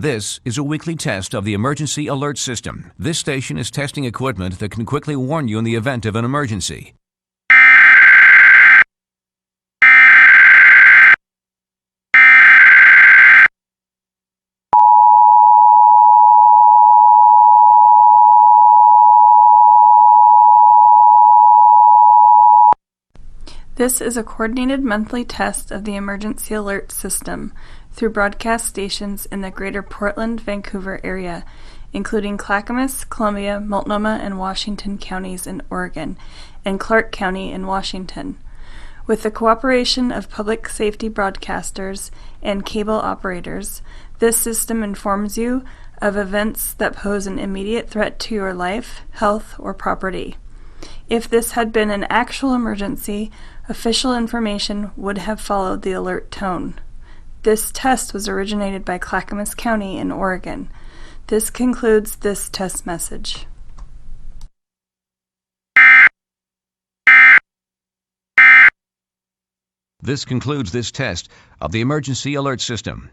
This is a weekly test of the emergency alert system. This station is testing equipment that can quickly warn you in the event of an emergency. This is a coordinated monthly test of the emergency alert system through broadcast stations in the greater Portland-Vancouver area, including Clackamas, Columbia, Multnomah, and Washington counties in Oregon, and Clark County in Washington. With the cooperation of public safety broadcasters and cable operators, this system informs you of events that pose an immediate threat to your life, health, or property. If this had been an actual emergency, official information would have followed the alert tone. This test was originated by Clackamas County in Oregon. This concludes this test message. This concludes this test of the emergency alert system.